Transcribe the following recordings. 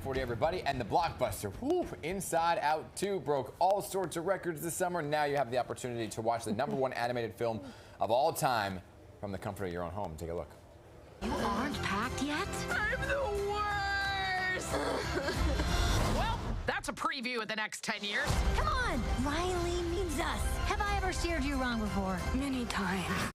9:40, everybody. And the blockbuster, Inside Out 2, broke all sorts of records this summer. Now you have the opportunity to watch the #1 animated film of all time from the comfort of your own home. Take a look. You aren't packed yet? I'm the worst! Well, that's a preview of the next 10 years. Come on! Riley means us. Have I ever steered you wrong before? Many times.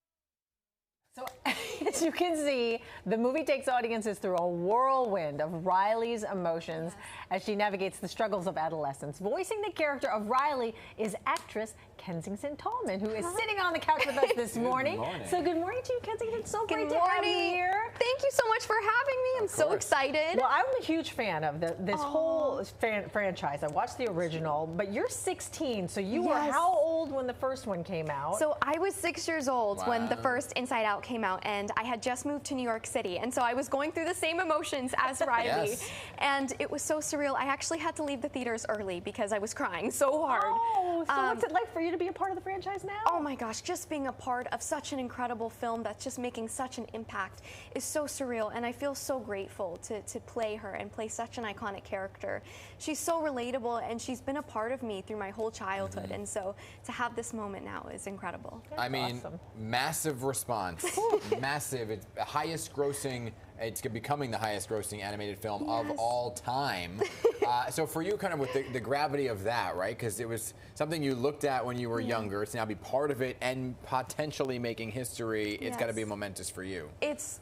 So, as you can see, the movie takes audiences through a whirlwind of Riley's emotions as she navigates the struggles of adolescence. Voicing the character of Riley is actress Kensington Tallman, who is sitting on the couch with us this morning. So good morning to you, Kensington. So great to have you here. Thank you so much for having me. I'm so excited. Well, I'm a huge fan of this whole franchise. I watched the original, but you're 16, so you were how old when the first one came out? So I was 6 years old when the first Inside Out came out, and I had just moved to New York City, and so I was going through the same emotions as Riley, and it was so surreal. I actually had to leave the theaters early because I was crying so hard. Oh, so what's it like for you to be a part of the franchise now? Oh my gosh, just being a part of such an incredible film that's just making such an impact is so surreal, and I feel so grateful to play her and play such an iconic character. She's so relatable, and she's been a part of me through my whole childhood, and so to have this moment now is incredible. I mean, massive response. Massive. It's the highest grossing, it's becoming the highest grossing animated film of all time. So for you, kind of with the gravity of that, right? Because it was something you looked at when you were younger. It's now be part of it and potentially making history. It's got to be momentous for you. It's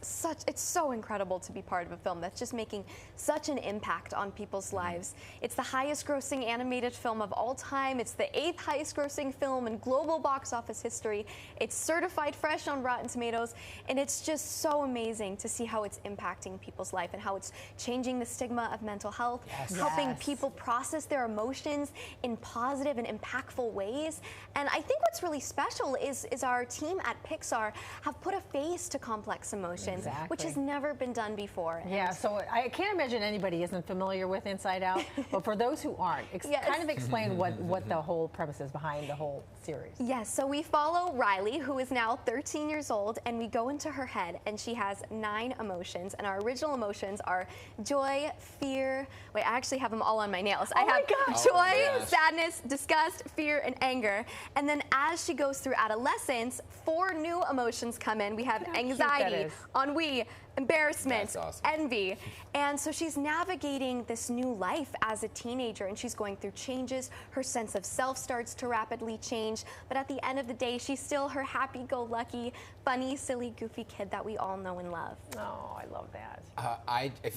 so incredible to be part of a film that's just making such an impact on people's lives. It's the highest grossing animated film of all time. It's the 8th highest grossing film in global box office history. It's certified fresh on Rotten Tomatoes, and it's just so amazing to see how it's impacting people's life and how it's changing the stigma of mental health, helping people process their emotions in positive and impactful ways. And I think what's really special is our team at Pixar have put a face to complex emotions, which has never been done before. Yeah, so I can't imagine anybody isn't familiar with Inside Out, but for those who aren't, kind of explain what the whole premise is behind the whole series. Yes, so we follow Riley, who is now 13 years old, and we go into her head, and she has 9 emotions, and our original emotions are joy, fear, wait, I actually have them all on my nails. I have joy, sadness, disgust, fear, and anger. And then as she goes through adolescence, 4 new emotions come in. We have anxiety, ennui, embarrassment, envy. And so she's navigating this new life as a teenager, and she's going through changes. Her sense of self starts to rapidly change, but at the end of the day, she's still her happy-go-lucky, funny, silly, goofy kid that we all know and love. Oh, I love that.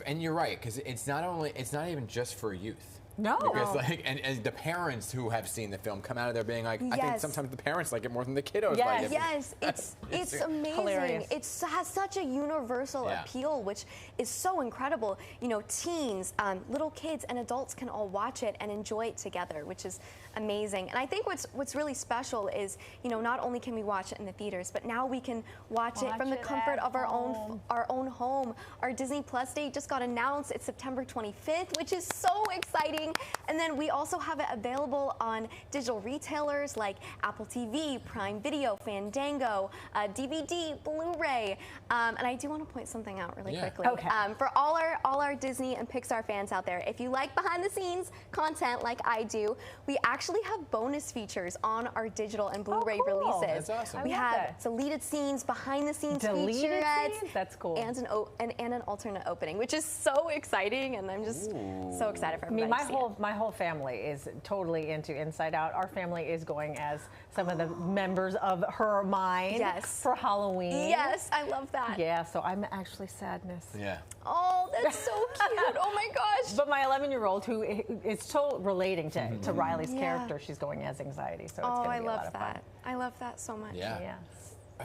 And you're right, because it's not even just for youth. No. Because and the parents who have seen the film come out of there being like, I think sometimes the parents like it more than the kiddos like it. Yes, it's amazing. Hilarious. It has such a universal appeal, which is so incredible. You know, teens, little kids, and adults can all watch it and enjoy it together, which is amazing. And I think what's really special is, you know, not only can we watch it in the theaters, but now we can watch it from the comfort of our own home. Our Disney Plus date just got announced. It's September 25th, which is so exciting. And then we also have it available on digital retailers like Apple TV, Prime Video, Fandango, DVD, Blu-ray. And I do want to point something out really quickly. For all our Disney and Pixar fans out there, if you like behind-the-scenes content like I do, we actually have bonus features on our digital and Blu-ray releases. That's awesome. We have deleted scenes, behind-the-scenes featurettes, that's cool, and an alternate opening, which is so exciting, and I'm just so excited for everybody. My whole family is totally into Inside Out. Our family is going as some of the members of her mind for Halloween. Yes, I love that. Yeah, so I'm actually Sadness. Yeah. Oh, that's so cute. Oh my gosh. But my 11-year-old, who is so relating to Riley's character, she's going as Anxiety. So it's going to be a lot of fun. I love that so much. Yeah.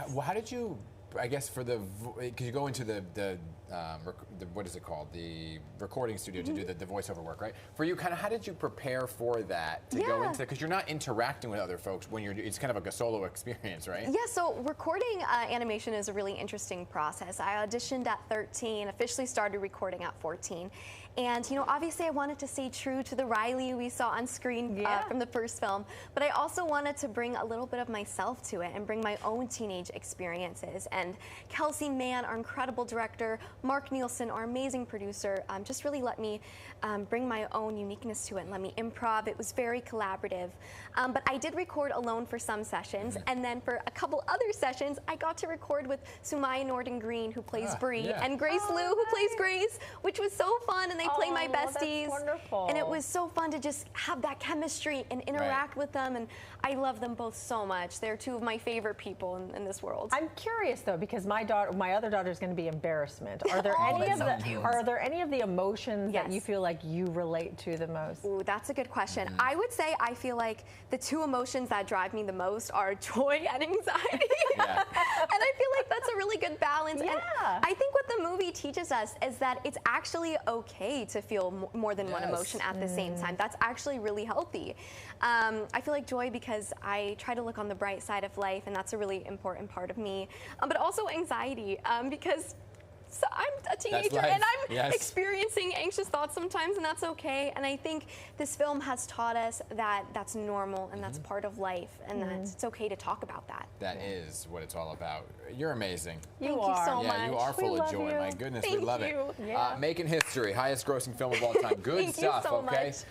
Well, how did you, I guess because you go into the what is it called? The recording studio to do the voiceover work, right? For you, kind of, how did you prepare for that to go into? Because you're not interacting with other folks when it's kind of like a solo experience, right? Yeah. So recording animation is a really interesting process. I auditioned at 13, officially started recording at 14, And, you know, obviously I wanted to stay true to the Riley we saw on screen from the first film, but I also wanted to bring a little bit of myself to it and bring my own teenage experiences. And Kelsey Mann, our incredible director, Mark Nielsen, our amazing producer, just really let me bring my own uniqueness to it and let me improv. It was very collaborative. But I did record alone for some sessions, and then for a couple other sessions, I got to record with Sumaya Norton-Green, who plays Bree, and Grace Liu, who plays Grace, which was so fun, and they play my besties. That's wonderful. And it was so fun to just have that chemistry and interact with them, and I love them both so much. They're two of my favorite people in this world. I'm curious though, because my other daughter is going to be embarrassment. Are there any of the emotions that you feel like you relate to the most? Ooh, that's a good question. I would say I feel like the two emotions that drive me the most are joy and anxiety. And I feel like that's a really good balance. And I think what the movie teaches us is that it's actually okay to feel more than one emotion at the same time. That's actually really healthy. I feel like joy because I try to look on the bright side of life, and that's a really important part of me. But also anxiety because I'm a teenager and I'm experiencing anxious thoughts sometimes, and that's okay. And I think this film has taught us that that's normal and that's part of life, and that it's okay to talk about that. That is what it's all about. You're amazing. Thank you so much. Yeah, you are full of joy. My goodness, we love it. Thank you. Making history, highest grossing film of all time. Good stuff, Thank you so okay? much.